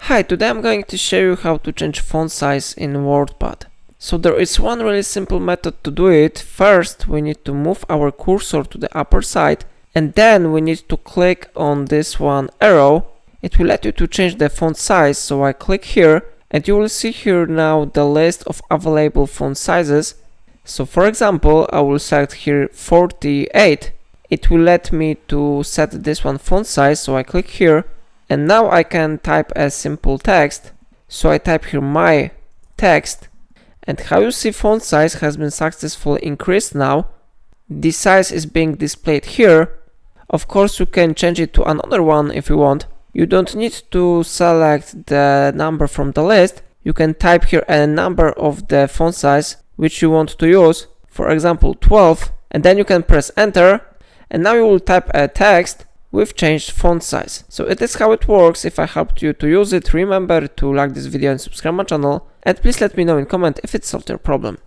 Hi, today I'm going to show you how to change font size in WordPad. So there is one really simple method to do it. First, we need to move our cursor to the upper side, and then we need to click on this one arrow. It will let you to change the font size, so I click here, and you will see here now the list of available font sizes. So for example, I will select here 48. It will let me to set this one font size, so I click here. And now I can type a simple text. So I type here my text, and how you see font size has been successfully increased now. The size is being displayed here. Of course, you can change it to another one if you want. You don't need to select the number from the list. You can type here a number of the font size which you want to use, for example 12, and then you can press enter, and now you will type a text with changed font size. So it is how it works. If I helped you to use it, remember to like this video and subscribe my channel, and please let me know in comment if it solved your problem.